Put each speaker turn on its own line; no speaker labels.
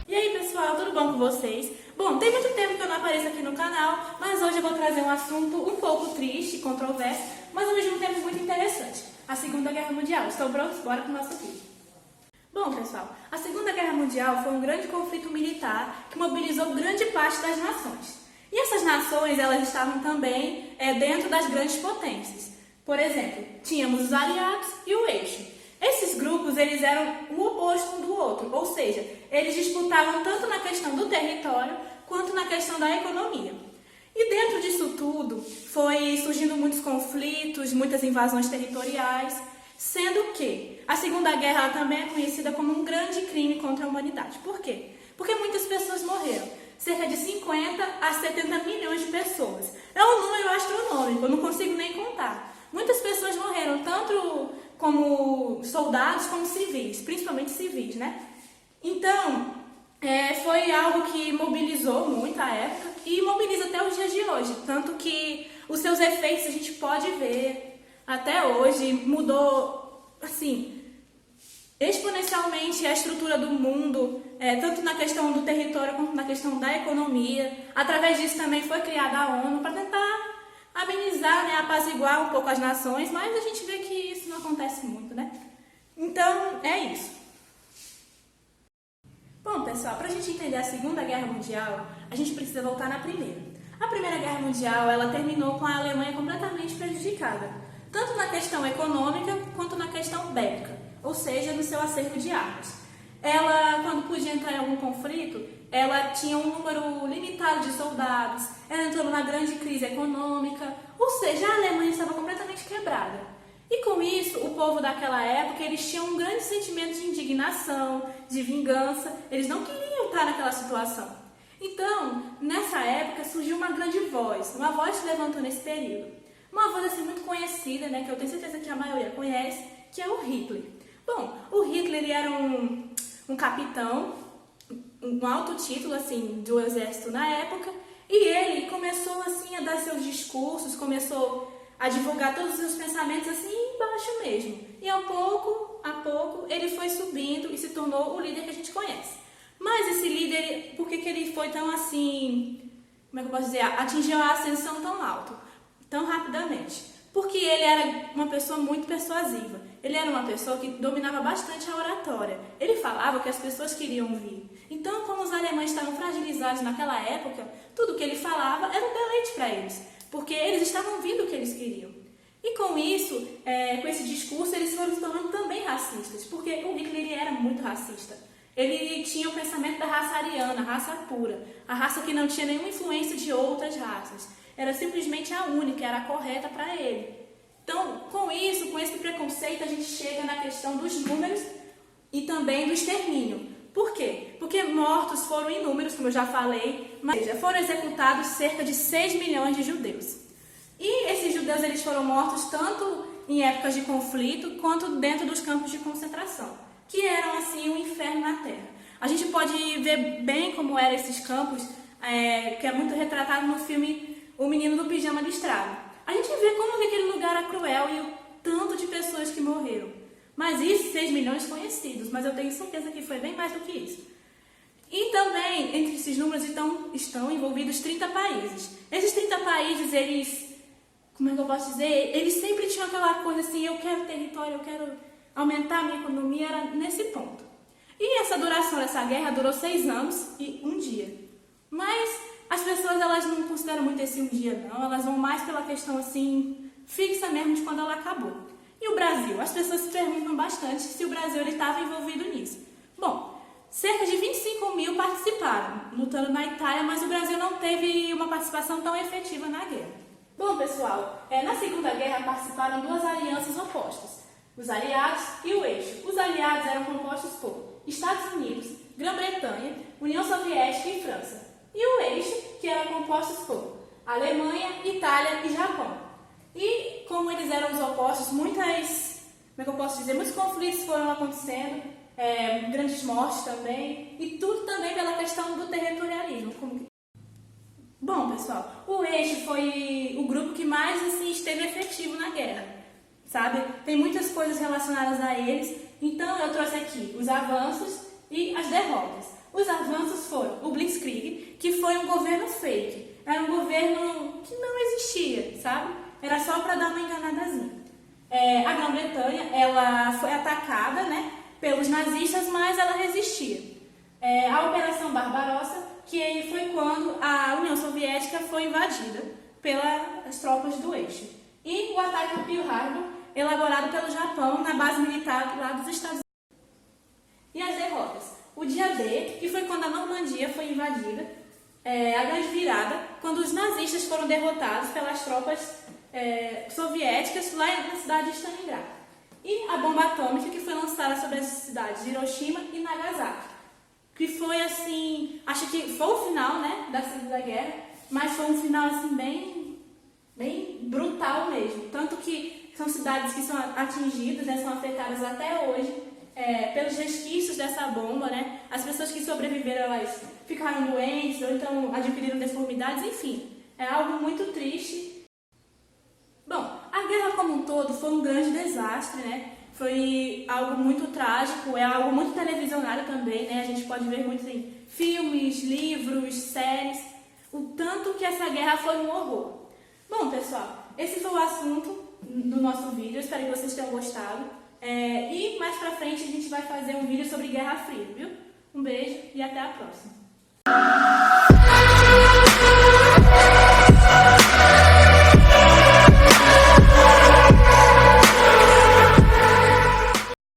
E aí pessoal, tudo bom com vocês? Bom, tem muito tempo que eu não apareço aqui no canal, mas hoje eu vou trazer um assunto um pouco triste, controverso, mas ao mesmo tempo muito interessante. A Segunda Guerra Mundial. Estão prontos? Bora pro nosso vídeo. Bom pessoal, a Segunda Guerra Mundial foi um grande conflito militar que mobilizou grande parte das nações. E essas nações, elas estavam também dentro das grandes potências. Por exemplo, tínhamos os aliados e o eixo. Esses grupos, eles eram o oposto um do outro, ou seja, eles disputavam tanto na questão do território quanto na questão da economia. E dentro disso tudo, foi surgindo muitos conflitos, muitas invasões territoriais, sendo que a Segunda Guerra ela também é conhecida como um grande crime contra a humanidade. Por quê? Porque muitas pessoas morreram. Cerca de 50 a 70 milhões de pessoas. É um número astronômico, eu não consigo nem contar. Muitas pessoas morreram, tanto como soldados como civis, principalmente civis, né? Então, foi algo que mobilizou muito a época e mobiliza até os dias de hoje. Tanto que os seus efeitos a gente pode ver até hoje, mudou, assim, exponencialmente a estrutura do mundo, tanto na questão do território quanto na questão da economia. Através disso também foi criada a ONU para tentar amenizar, apaziguar um pouco as nações, mas a gente vê que isso não acontece muito, né? Então, é isso. Bom, pessoal, para a gente entender a Segunda Guerra Mundial, a gente precisa voltar na Primeira. A Primeira Guerra Mundial, ela terminou com a Alemanha completamente prejudicada, tanto na questão econômica quanto na questão bélica, ou seja, no seu acervo de armas. Ela, quando podia entrar em algum conflito, ela tinha um número limitado de soldados, ela entrou numa grande crise econômica, ou seja, a Alemanha estava completamente quebrada. E com isso, o povo daquela época, eles tinham um grande sentimento de indignação, de vingança, eles não queriam estar naquela situação. Então, nessa época, surgiu uma grande voz, uma voz se levantou nesse período. Uma voz assim muito conhecida, que eu tenho certeza que a maioria conhece, que é o Hitler. Bom, o Hitler ele era um capitão, um alto título assim, do exército na época, e ele começou assim a dar seus discursos, começou a divulgar todos os seus pensamentos assim embaixo mesmo. E a pouco ele foi subindo e se tornou o líder que a gente conhece. Mas esse líder, por que ele foi tão assim, como é que eu posso dizer, atingiu a ascensão tão alto, tão rapidamente? Porque ele era uma pessoa muito persuasiva. Ele era uma pessoa que dominava bastante a oratória. Ele falava o que as pessoas queriam ouvir. Então, como os alemães estavam fragilizados naquela época, tudo que ele falava era um deleite para eles, porque eles estavam ouvindo o que eles queriam. E com isso, com esse discurso, eles foram se tornando também racistas, porque o Hitler ele era muito racista. Ele tinha o pensamento da raça ariana, a raça pura, a raça que não tinha nenhuma influência de outras raças. Era simplesmente a única, era a correta para ele. Então, com isso, com esse preconceito, a gente chega na questão dos números e também do extermínio. Por quê? Porque mortos foram inúmeros, como eu já falei, mas foram executados cerca de 6 milhões de judeus. E esses judeus eles foram mortos tanto em épocas de conflito, quanto dentro dos campos de concentração, que eram assim um inferno na Terra. A gente pode ver bem como eram esses campos, que é muito retratado no filme O Menino do Pijama Listrado. A gente vê como aquele lugar era cruel e o tanto de pessoas que morreram. Mas isso, 6 milhões conhecidos, mas eu tenho certeza que foi bem mais do que isso. E também, entre esses números, estão envolvidos 30 países. Esses 30 países, eles, como é que eu posso dizer? Eles sempre tinham aquela coisa assim, eu quero território, eu quero aumentar a minha economia, era nesse ponto. E essa duração dessa guerra durou 6 anos e 1 dia. Mas as pessoas elas não consideram muito esse um dia não, elas vão mais pela questão assim, fixa mesmo de quando ela acabou. E o Brasil? As pessoas se perguntam bastante se o Brasil estava envolvido nisso. Bom, cerca de 25 mil participaram, lutando na Itália, mas o Brasil não teve uma participação tão efetiva na guerra. Bom, pessoal, na Segunda Guerra participaram 2 alianças opostas, os aliados e o eixo. Os aliados eram compostos por Estados Unidos, Grã-Bretanha, União Soviética e França. E o eixo, que era composto por Alemanha, Itália e Japão. E como eles eram os opostos, muitos conflitos foram acontecendo, grandes mortes também, e tudo também pela questão do territorialismo. Bom, pessoal, o eixo foi o grupo que mais esteve efetivo na guerra. sabe? Tem muitas coisas relacionadas a eles, então eu trouxe aqui os avanços e as derrotas. Os avanços foram o Blitzkrieg, que foi um governo fake, era um governo que não existia, sabe? Era só para dar uma enganadazinha. A Grã-Bretanha, ela foi atacada, né, pelos nazistas, mas ela resistia. A Operação Barbarossa, que foi quando a União Soviética foi invadida pelas tropas do eixo. E o ataque a Pearl Harbor, elaborado pelo Japão na base militar lá dos Estados Unidos. E as derrotas? O dia D, que foi quando a Normandia foi invadida, a Grande Virada, quando os nazistas foram derrotados pelas tropas soviéticas lá na cidade de Stalingrado. E a bomba atômica, que foi lançada sobre as cidades de Hiroshima e Nagasaki, que foi assim, acho que foi o final, né, da Segunda Guerra, mas foi um final assim bem brutal mesmo, tanto que são cidades que são atingidas, né, são afetadas até hoje pelos resquícios dessa bomba, né? As pessoas que sobreviveram, elas ficaram doentes ou então adquiriram deformidades, enfim, é algo muito triste. Bom, a guerra como um todo foi um grande desastre, né? Foi algo muito trágico, é algo muito televisionado também, né? A gente pode ver muito em filmes, livros, séries, o tanto que essa guerra foi um horror. Bom, pessoal, esse foi o assunto do nosso vídeo, espero que vocês tenham gostado. E mais pra frente a gente vai fazer um vídeo sobre Guerra Fria, viu? Um beijo e até a próxima.